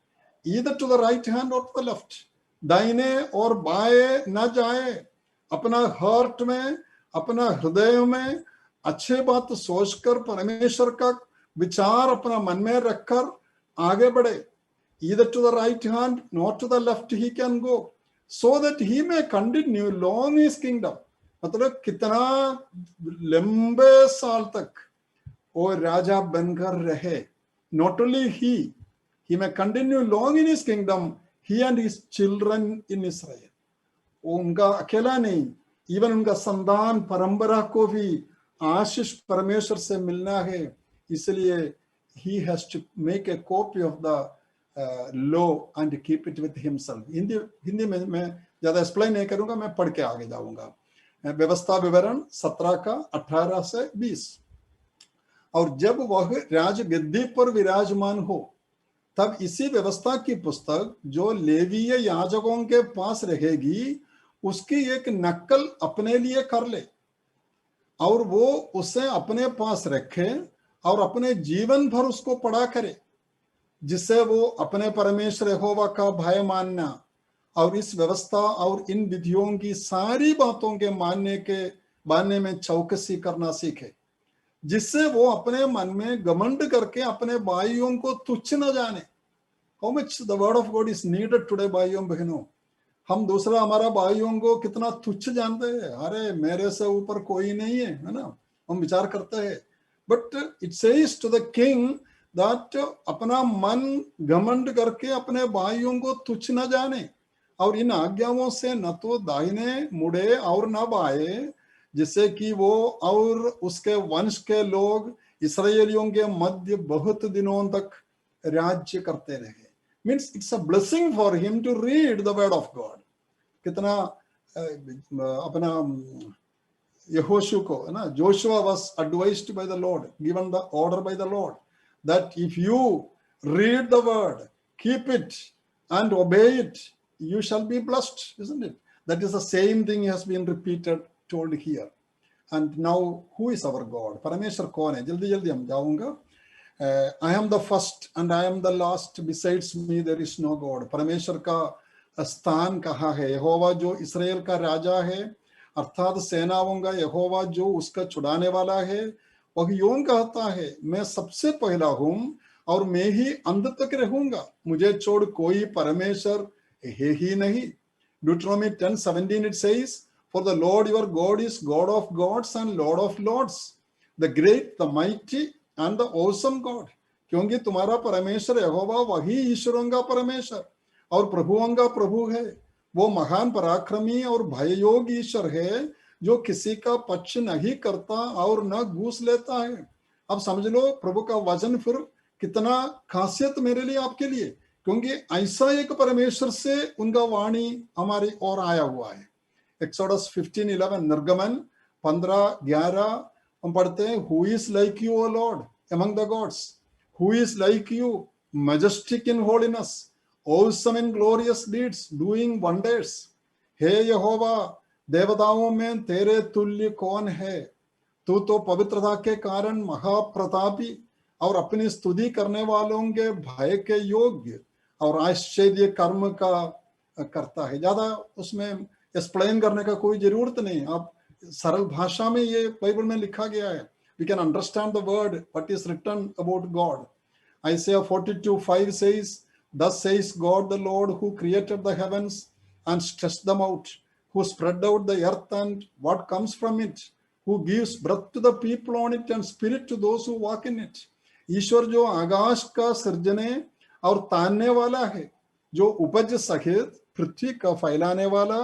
A: either to the right hand or to the left. दाहिने और बाएं न जाए. अपना heart में, अपना हृदय में अच्छे बात सोचकर परमेश्वर का विचार अपना मन में रखकर आगे बढ़े. Either to the right hand nor to the left he can go, so that he may continue long his kingdom. मतलब कितना लंबे साल तक वो राजा बनकर रहे. Not only he may continue long in his kingdom, he and his children in Israel. वो उनका अकेला नहीं, इवन उनका संतान परंपरा को भी आशीष परमेश्वर से मिलना है. इसलिए he has to make a copy of the law and keep it with himself. Hindi में मैं ज्यादा एक्सप्लेन नहीं करूंगा, मैं पढ़ के आगे जाऊंगा. व्यवस्था विवरण 17 का 18 से 20. और जब वह राज गद्दी पर विराजमान हो, तब इसी व्यवस्था की पुस्तक जो लेवीय याजकों के पास रहेगी, उसकी एक नकल अपने लिए कर ले और वो उसे अपने पास रखे और अपने जीवन भर उसको पढ़ा करे, जिससे वो अपने परमेश्वर यहोवा का भय मानना और इस व्यवस्था और इन विधियों की सारी बातों के मानने में चौकसी करना सीखे, जिससे वो अपने मन में घमंड करके अपने भाइयों को तुच्छ न जाने. How much the word of God is needed today, भाइयों बहनों. हम दूसरा हमारा भाइयों को कितना तुच्छ जानते हैं. अरे मेरे से ऊपर कोई नहीं है ना, हम विचार करते हैं. But it says to the king that अपना मन घमंड करके अपने भाइयों को तुच्छ न जाने और इन आज्ञाओं से न तो दाहिने मुड़े और न बाएं, जिससे कि वो और उसके वंश के लोग इसराइलियों के मध्य बहुत दिनों तक राज्य करते रहे। Means it's a blessing for him to read the word of God. कितना अपना यहोशू को है ना, Joshua was advised by the Lord, given the order by the Lord that if you read the word, keep it and obey it, you shall be blessed, isn't it? That is the same thing has been repeated, told here. And now who is our God? परमेश्वर कौन है? जल्दी जल्दी हम जाऊंगा। I am the first and I am the last, besides me there is no God. परमेश्वर का स्थान कहाँ है? यहोवा जो इस्राएल का राजा है, अर्थात सेनाओं का यहोवा जो उसका छुड़ाने वाला है, वह यूं कहता है, मैं सबसे पहला हूं और मैं ही अंत तक रहूंगा, मुझे छोड़ कोई परमेश्वर है ही नहीं। Deuteronomy 10:17 it says, for the Lord your God is God of gods and Lord of lords, the great, the mighty and the awesome God. क्योंकि तुम्हारा परमेश्वर यहोवा वही ईश्वरों का परमेश्वर और प्रभुओं का प्रभु है। वो महान पराक्रमी और भययोग ईश्वर है जो किसी का पक्ष नहीं करता और न घूस लेता है। अब समझ लो प्रभु का वचन फिर कितना खासियत मेरे लिए, आपके लिए, क्योंकि ऐसा एक परमेश्वर से उनका वाणी हमारी ओर आया हुआ है। एक्सोडस 15:11, निर्गमन 15:11 हम पढ़ते हैं, who is like you O Lord among the gods, who is like you majestic in holiness, awesome in glorious deeds, doing wonders. हे यहोवा, देवताओं में तेरे तुल्य कौन है? तू तो पवित्रता के कारण महाप्रतापी और अपनी स्तुति करने वालों के भय के योग्य और आश्चर्य कर्म का करता है। ज्यादा उसमें एक्सप्लेन करने का कोई जरूरत नहीं, आप सरल भाषा में ये बाइबल में लिखा गया है। We can understand the word what is written about God. Isaiah 42:5 says, thus says God the Lord, who created the heavens and stretched them out, who spread out the earth and what comes from it, who gives breath to the people on it and spirit to those who walk in it. ईश्वर जो आकाश का सृजने और तानने वाला है, जो उपज सहित पृथ्वी का फैलाने वाला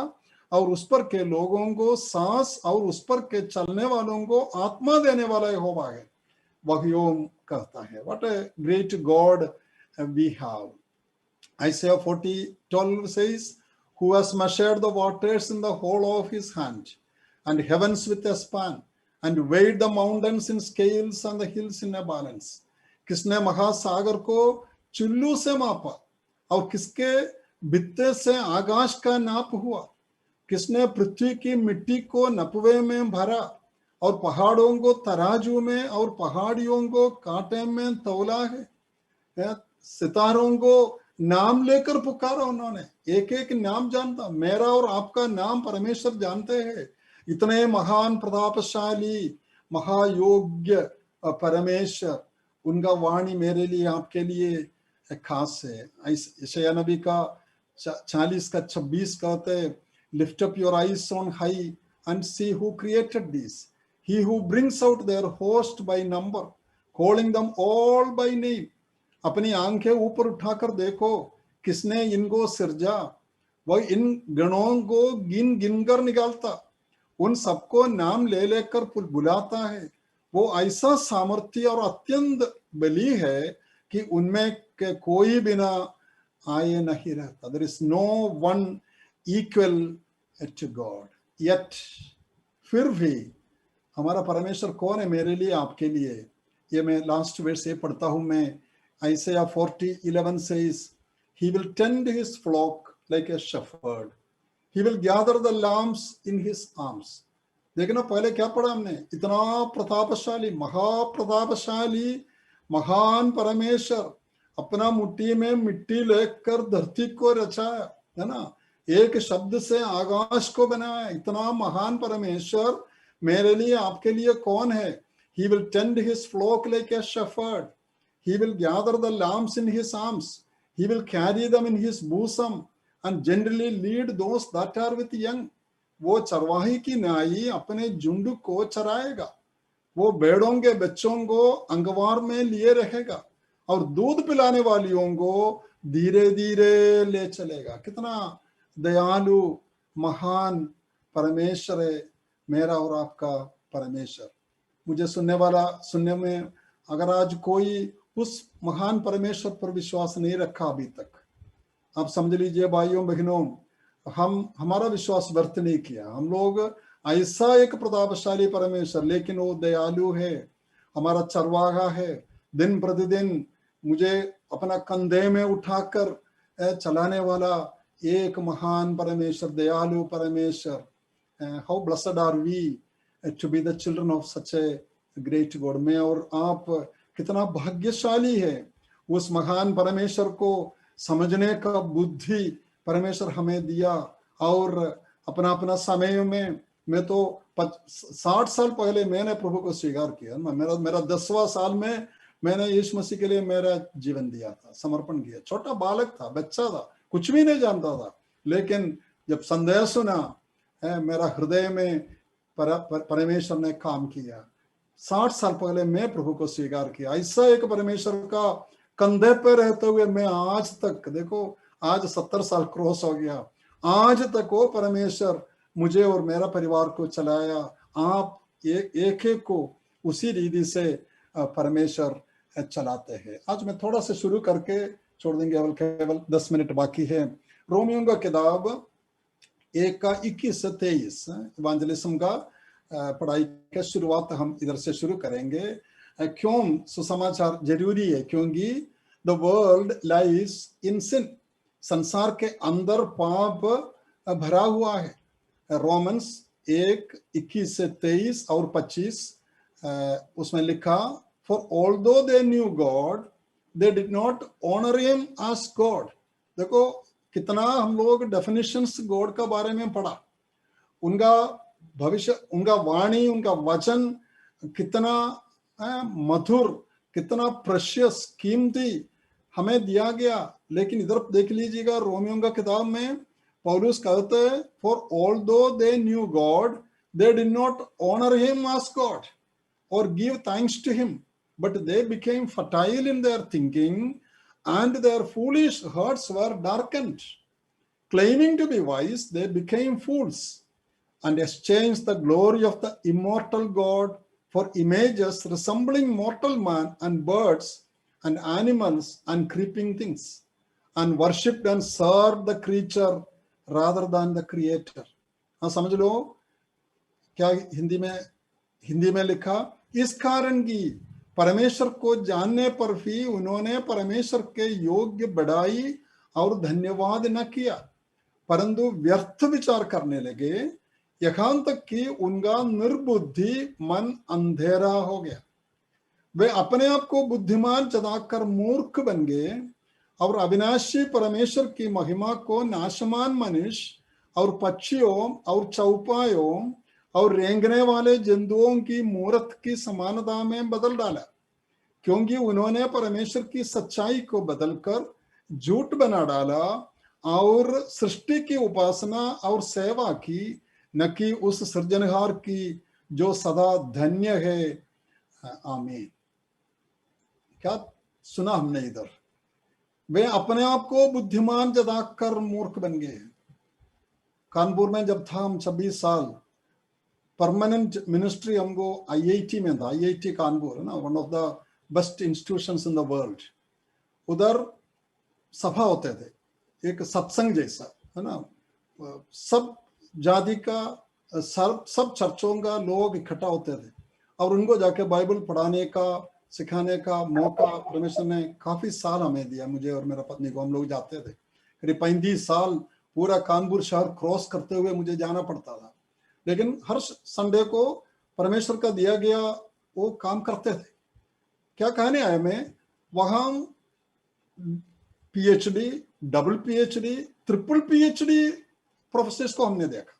A: और उस पर के लोगों को सांस और उस पर के चलने वालों को आत्मा देने वाला यहोवा है, वह यूं कहता है। What a great God we have. Isaiah 40:12 says, who has measured the waters in the hollow of his hand and heavens with a span and weighed the mountains in scales and the hills in a balance. किसने महासागर को चुल्लू से मापा और किसके बित्ते से आकाश का नाप हुआ? किसने पृथ्वी की मिट्टी को नपवे में भरा और पहाड़ों को तराजू में और पहाड़ियों को कांटे में तौला है? सितारों को नाम लेकर पुकारा उन्होंने, एक एक नाम जानता। मेरा और आपका नाम परमेश्वर जानते हैं। इतने महान प्रतापशाली महायोग्य परमेश्वर, उनका वाणी मेरे लिए आपके लिए खास है। यशायाह नबी का 40:26 कहते हैं, lift up your eyes on high and see who created this, he who brings out their host by number, calling them all by name. अपनी आंखें ऊपर उठाकर देखो, किसने इनको सिरजा, वह इन गणों को गिन गिन कर निकालता, उन सबको नाम ले लेकर बुलाता है। वो ऐसा सामर्थ्य और अत्यंत बली है कि उनमें के कोई बिना आए नहीं रहता। There is no one equal to God. Yet फिर भी हमारा परमेश्वर कौन है मेरे लिए आपके लिए? ये मैं लास्ट वर्स ये पढ़ता हूं मैं। Isaiah 40:11 says, he will tend his flock like a shepherd, he will gather the lambs in his arms. देखना पहले क्या पढ़ा हमने, इतना प्रतापशाली महाप्रतापशाली महान परमेश्वर अपना मुट्ठी में मिट्टी लेकर धरती को रचाया, है ना, एक शब्द से आकाश को बनाया। इतना महान परमेश्वर मेरे लिए आपके लिए कौन है? He will tend his flock like a shepherd, he will gather the lambs in his arms, he will carry them in his bosom and generally lead those that are with young. वो चरवाही की नाई अपने झुंड को चराएगा, वो भेड़ों के बच्चों को अंगवार में लिए रहेगा और दूध पिलाने वालियों को धीरे धीरे ले चलेगा। कितना दयालु महान परमेश्वर है मेरा और आपका परमेश्वर। मुझे सुनने अगर आज कोई उस महान परमेश्वर पर विश्वास नहीं रखा अभी तक, आप समझ लीजिए भाइयों बहनों, हमारा विश्वास व्यर्थ नहीं किया। हम लोग ऐसा एक प्रतापशाली परमेश्वर, लेकिन वो दयालु है, हमारा चरवाहा है, दिन प्रतिदिन मुझे अपना कंधे में उठाकर चलाने वाला एक महान परमेश्वर, दयालु परमेश्वर। How blessed are we to be the children of such a great God. मैं और आप कितना भाग्यशाली है, उस महान परमेश्वर को समझने का बुद्धि परमेश्वर हमें दिया। और अपना अपना समय में, मैं तो 60 साल पहले मैंने प्रभु को स्वीकार किया ना। मेरा 10वां साल में मैंने यीशु मसीह के लिए मेरा जीवन दिया था, समर्पण किया। छोटा बालक था, बच्चा था, कुछ भी नहीं जानता था, लेकिन जब संदेश सुना, मेरा हृदय में परमेश्वर ने काम किया। 60 साल पहले मैं प्रभु को स्वीकार किया। ऐसा एक परमेश्वर का कंधे पे रहते हुए मैं आज तक, देखो आज 70 साल क्रॉस हो गया, आज तक वो परमेश्वर मुझे और मेरा परिवार को चलाया। आप एक एक को उसी रीति से परमेश्वर चलाते हैं। आज मैं थोड़ा सा शुरू करके छोड़ देंगे, केवल 10 मिनट बाकी है। रोमियो का किताब 1 का 21 से 23 इवांजलिज्म का पढ़ाई का शुरुआत हम इधर से शुरू करेंगे। क्यों सुसमाचार जरूरी है? क्योंकि द वर्ल्ड लाइज इन सिन, संसार के अंदर पाप भरा हुआ है। रोमन्स 1 21 से 23 और 25 उसमें लिखा, for although they knew God they did not honour him as God. देखो कितना हम लोग डेफिनेशंस गॉड का बारे में पढ़ा, उनका भविष्य, उनका वाणी, उनका वचन कितना मधुर, कितना प्रेशियस, कीमती हमें दिया गया। लेकिन इधर देख लीजिएगा, रोमियो का किताब में पौलुस कहते हैं, for although they knew God they did not honour him as God और give thanks to him, but they became fertile in their thinking and their foolish hearts were darkened. Claiming to be wise, they became fools and exchanged the glory of the immortal God for images resembling mortal man and birds and animals and creeping things, and worshipped and served the creature rather than the creator. हाँ समझ लो क्या हिंदी में लिखा, इस कारण की परमेश्वर को जानने पर भी उन्होंने परमेश्वर के योग्य बढ़ाई और धन्यवाद न किया, परंतु व्यर्थ विचार करने लगे, यहाँ तक कि उनका निर्बुद्धि मन अंधेरा हो गया। वे अपने आप को बुद्धिमान जताकर मूर्ख बन गए और अविनाशी परमेश्वर की महिमा को नाशमान मनुष्य और पक्षियों और चौपायों और रेंगने वाले जंतुओं की मूर्त की समानता में बदल डाला, क्योंकि उन्होंने परमेश्वर की सच्चाई को बदलकर झूठ बना डाला और सृष्टि की उपासना और सेवा की, न कि उस सृजनहार की जो सदा धन्य है। आमीन। क्या सुना हमने इधर? वे अपने आप को बुद्धिमान जताकर मूर्ख बन गए। कानपुर में जब था हम 26 साल, परमानेंट मिनिस्ट्री हमको IIT में था, IIT कानपुर है ना, one of the best institutions in the world. उधर सभा होते थे, एक सत्संग जैसा है ना, सब जाति का, सब चर्चों का लोग इकट्ठा होते थे और उनको जाके बाइबल पढ़ाने का, सिखाने का मौका परमेश्वर ने काफी साल हमें दिया, मुझे और मेरा पत्नी को। हम लोग जाते थे, करीब 35 साल पूरा कानपुर शहर क्रॉस करते हुए मुझे जाना पड़ता था, लेकिन हर संडे को परमेश्वर का दिया गया वो काम करते थे। क्या कहने आया मैं, वहां PhD, double PhD, triple PhD professors को हमने देखा।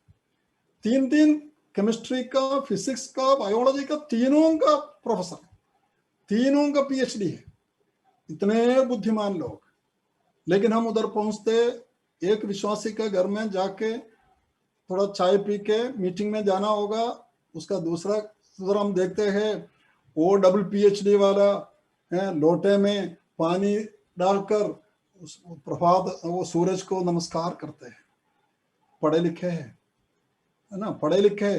A: 3 केमिस्ट्री का, फिजिक्स का, बायोलॉजी का, तीनों का प्रोफेसर, तीनों का PhD है। इतने बुद्धिमान लोग। लेकिन हम उधर पहुंचते, एक विश्वासी के घर में जाके थोड़ा चाय पी के मीटिंग में जाना होगा, उसका दूसरा उधर हम देखते हैं वो डबल PhD वाला है, लोटे में पानी डालकर प्रभात वो सूरज को नमस्कार करते हैं। पढ़े लिखे है ना, पढ़े लिखे,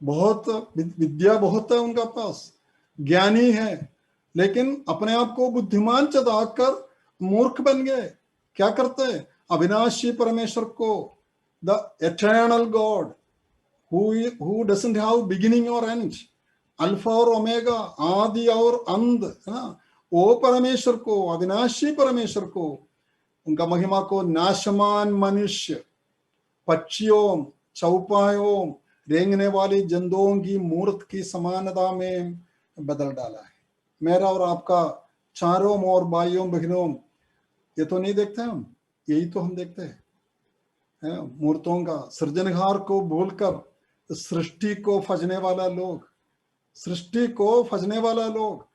A: बहुत विद्या बहुत है उनका पास, ज्ञानी है, लेकिन अपने आप को बुद्धिमान चढ़ाकर मूर्ख बन गए। क्या करते हैं? अविनाशी परमेश्वर को, the eternal God who doesn't have beginning or end, alpha और ओमेगा, आदि और अंत, है ना, वो परमेश्वर को, अविनाशी परमेश्वर को, उनका महिमा को नाशमान मनुष्य, पक्षियों, चौपायों, रेंगने वाली जंतुओं की मूर्त की समानता में बदल डाला है। मेरा और आपका चारों ओर भाइयों बहनों, ये तो नहीं देखते हम, यही तो हम देखते हैं, मूर्तों का, सृजनहार को भूलकर सृष्टि को फजने वाला लोग, सृष्टि को फजने वाला लोग,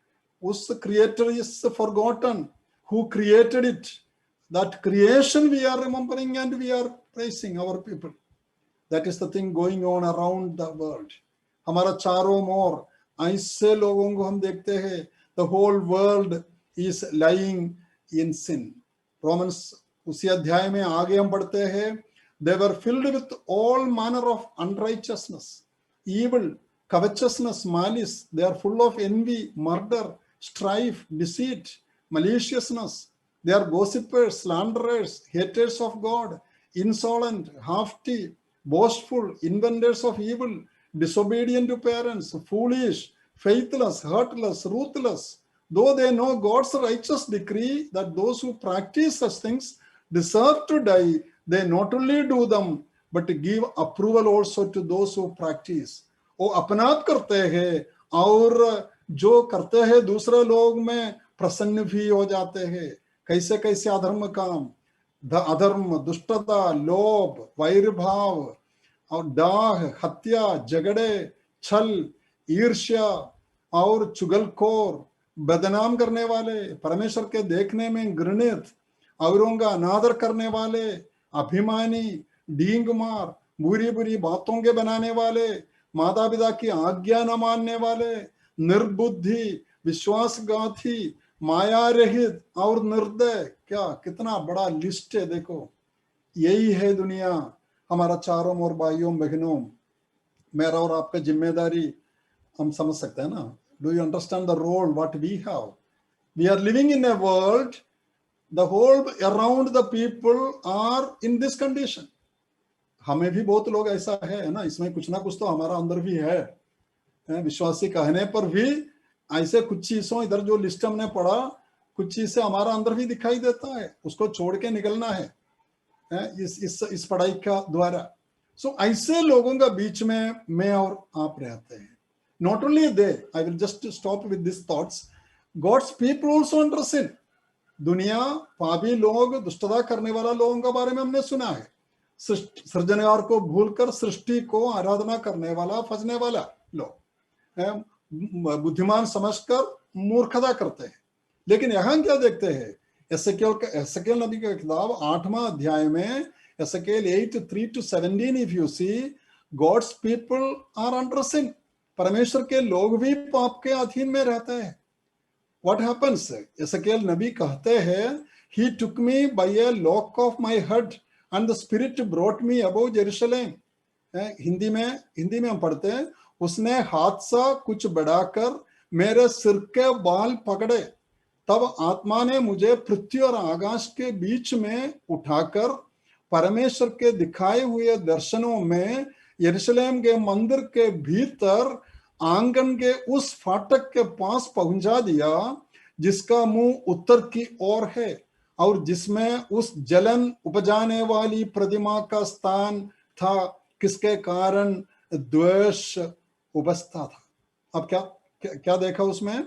A: उस creator is forgotten who created it, that creation we are remembering and we are pressing our people. That is the thing going on around the world. हमारा चारों ओर ऐसे लोगों को हम देखते हैं, the whole world is lying in sin. Romans उसी अध्याय में आगे हम पढ़ते हैं, they were filled with all manner of unrighteousness, evil, covetousness, malice. They are full of envy, murder, strife, deceit, maliciousness. They are gossipers, slanderers, haters of God, insolent, haughty, boastful, inventors of evil, disobedient to parents, foolish, faithless, heartless, ruthless. Though they know God's righteous decree that those who practice such things deserve to die, they not only do them but give approval also to those who practice. वो अपनाप करते हैं और जो करते हैं दूसरे लोग में प्रसन्न भी हो जाते हैं। कैसे कैसे अधर्म काम, अधर्म, दुष्टता, लोभ, वैरभाव और डाह, हत्या, झगड़े, छल, ईर्ष्या और चुगलखोर, बदनाम करने वाले, परमेश्वर के देखने में घृणित, औरों का अनादर करने वाले, अभिमानी, डींग मार, बुरी बुरी बातों के बनाने वाले, माता पिता की आज्ञा न मानने वाले, निर्बुद्धि, विश्वासघाती, माया रहित और निर्दय। क्या कितना बड़ा लिस्ट है, देखो। यही है दुनिया। हमारा चारों ओर भाइयों बहनों, मेरा और आपका जिम्मेदारी हम समझ सकते हैं ना। Do you understand the role what we have? We are living in a world, the whole around the people are in this condition. हमें भी बहुत लोग ऐसा है ना, इसमें कुछ ना कुछ तो हमारा अंदर भी है, विश्वासी कहने पर भी ऐसे कुछ चीजों, इधर जो लिस्ट हमने पढ़ा, कुछ चीज से हमारा अंदर भी दिखाई देता है, उसको छोड़ के निकलना है इस पढ़ाई का द्वारा। सो ऐसे लोगों का बीच में मैं और आप रहते हैं। Not only they, I will just stop with this thoughts, God's people also under sin. दुनिया, पापी लोग, दुष्टता करने वाला लोगों के बारे में हमने सुना है। सृजनहार को भूलकर सृष्टि को आराधना करने वाला, फजने वाला लोग, बुद्धिमान समझकर मूर्खता करते हैं। लेकिन यहाँ क्या देखते हैं? एसकेल नबी का किताब 8वां अध्याय में, Ezekiel 8:3-17, if you see, God's people are under sin. परमेश्वर के लोग भी पाप के अधीन में रहते हैं। What happens? एसकेल नबी कहते हैं, He took me by a lock of my head and the Spirit brought me above Jerusalem. Hindi में हम पढ़ते हैं, उसने हाथ सा कुछ बढ़ाकर मेरे सिर के बाल पकड़े, तब आत्मा ने मुझे पृथ्वी और आकाश के बीच में उठाकर परमेश्वर के दिखाए हुए दर्शनों में यरूशलेम के मंदिर के भीतर आंगन के उस फाटक के पास पहुंचा दिया जिसका मुंह उत्तर की ओर है और जिसमें उस जलन उपजाने वाली प्रतिमा का स्थान था, किसके कारण द्वेष उपजता था। अब क्या देखा उसमें?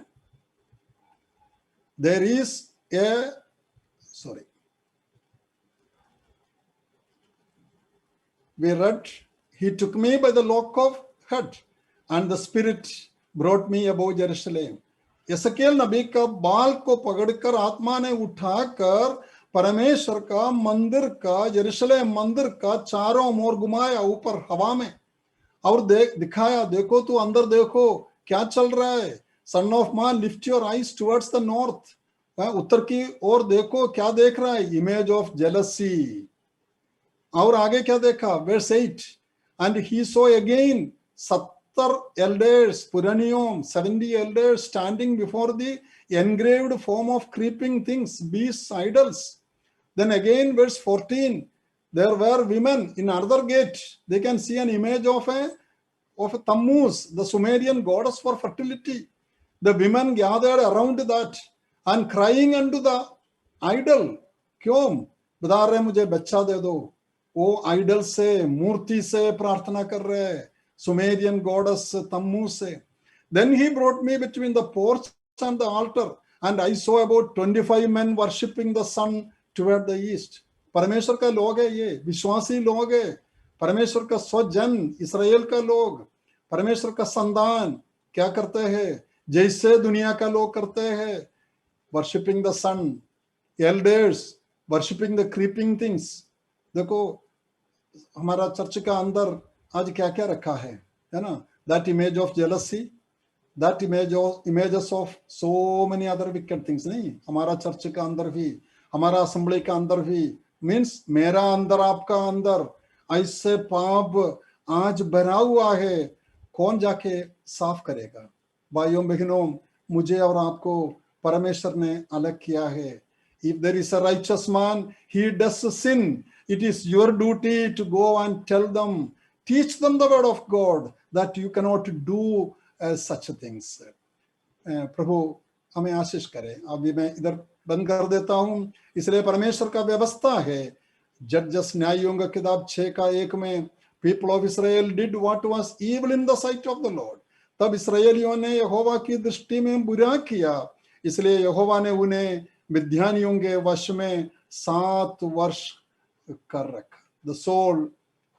A: There is a we read, he took me by the lock of head and the Spirit brought me above Jerusalem. एसकेल नबी का बाल को पकड़कर आत्मा ने उठाकर परमेश्वर का मंदिर का, यरूशलेम मंदिर का चारों ओर घुमाया ऊपर हवा में और दिखाया, देखो तू अंदर देखो क्या चल रहा है। Son of man, lift your eyes towards the north, उत्तर की ओर देखो क्या देख रहा है, इमेज ऑफ जेलसी। और आगे क्या देखा, verse 8, and he saw again 70 elders, Puranium, 70 elders standing before the engraved form of creeping things, beasts, idols. Then again, verse 14, there were women in another gate. They can see an image of a Tammuz, the Sumerian goddess for fertility. The women gathered around that and crying unto the idol. क्यों? बता रहे मुझे बच्चा दे दो. वो idol से, मूर्ति से प्रार्थना कर रहे, Sumerian goddess Tammuz से. Then he brought me between the porch and the altar, and I saw about 25 men worshipping the sun toward the east. परमेश्वर का लोग है ये, विश्वासी लोग है, परमेश्वर का स्वजन, इसराइल का लोग, परमेश्वर का संतान क्या करते हैं? जैसे दुनिया का लोग करते हैं, worshipping the sun, elders worshipping the creeping things. देखो हमारा चर्च का अंदर आज क्या क्या रखा है ना? That image of jealousy, that images of so many other wicked things. नहीं, हमारा चर्च का अंदर भी, हमारा असेंबली का अंदर भी, मीन्स मेरा अंदर, आपका अंदर ऐसे पाप आज भरा हुआ है, कौन जाके साफ करेगा? भाइयों बहनों, मुझे और आपको परमेश्वर ने अलग किया है. If there is a righteous man, he does sin, it is your duty to go and tell them, teach them the word of God, that you cannot do such things. प्रभु हमें आशीष करे. अभी मैं इधर बंद कर देता हूं. इसलिए परमेश्वर का व्यवस्था है. जजस न्यायों का किताब 6:1 में people of Israel did what was evil in the site of the Lord. तब इसराइलियों ने यहोवा की दृष्टि में बुरा किया, इसलिए यहोवा ने उन्हें मिद्यानियों के वश में 7 वर्ष कर रखा. The soul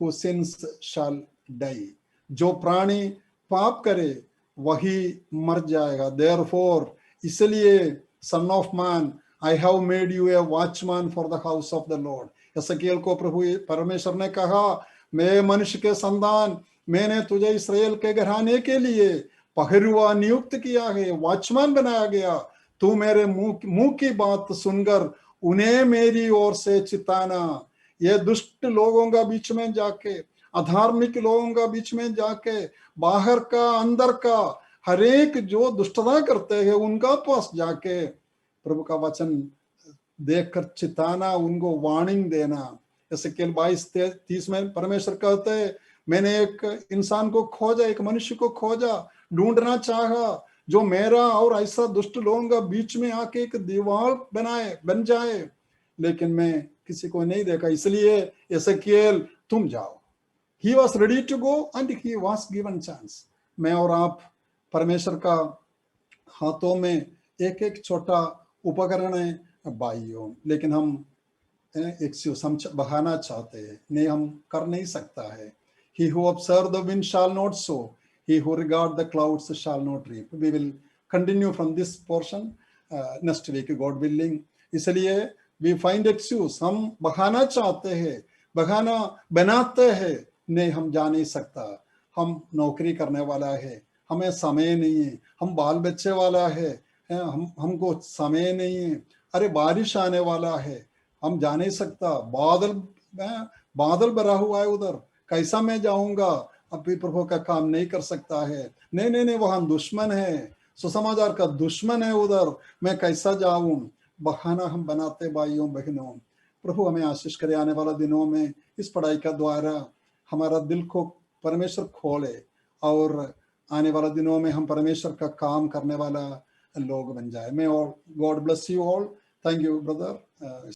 A: who sins shall die. जो प्राणी पाप करे वही मर जाएगा. देयरफॉर, इसलिए son of man, I have made you a watchman for the house of the Lord. Ezekiel को प्रभु परमेश्वर ने कहा, मैं मनुष्य के संतान, मैंने तुझे इसराइल के घराने के लिए पहरुआ नियुक्त किया है, वॉचमैन बनाया गया. तू मेरे मुंह की बात सुनकर उन्हें मेरी ओर से चिताना. ये दुष्ट लोगों का बीच में जाके, अधार्मिक लोगों का बीच में जाके, बाहर का अंदर का हर एक जो दुष्टता करते हैं उनका पास जाके प्रभु का वचन देखकर चिताना, उनको वार्निंग देना. एसकीएल 22:30 में परमेश्वर कहते हैं, मैंने एक इंसान को खोजा, एक मनुष्य को खोजा, ढूंढना चाहा जो मेरा और ऐसा दुष्ट लोगों का बीच में आके एक दीवार बन जाए, लेकिन मैं किसी को नहीं देखा. इसलिए एसकीएल तुम जाओ. He was ready to go and he was given chance. मैं और आप परमेश्वर का हाथों में एक एक छोटा उपकरण है भाइयों, लेकिन हम एक्सक्यूज हम बहाना चाहते हैं. नहीं, हम कर नहीं सकता है. He who observe the wind shall not sow, he who regard the clouds shall not reap. We will continue from this portion next week, God willing. इसलिए we find excuse, हम बहाना चाहते हैं, बहाना बनाते हैं. नहीं, हम जा नहीं सकता, हम नौकरी करने वाला है, हमें समय नहीं है, हम बाल बच्चे वाला है, हमको समय नहीं है, अरे बारिश आने वाला है, हम जा नहीं सकता, बादल भरा हुआ है उधर, कैसा मैं जाऊंगा, अभी प्रभु का काम नहीं कर सकता है. नहीं नहीं नहीं, वहां दुश्मन है, सुसमाचार का दुश्मन है उधर, मैं कैसा जाऊं? बहाना हम बनाते भाइयों बहनों. प्रभु हमें आशीष करे. आने वाला दिनों में इस पढ़ाई का द्वारा हमारा दिल को परमेश्वर खोले और आने वाला दिनों में हम परमेश्वर का काम करने वाला लोग बन जाए. मैं और God bless you all. Thank you brother.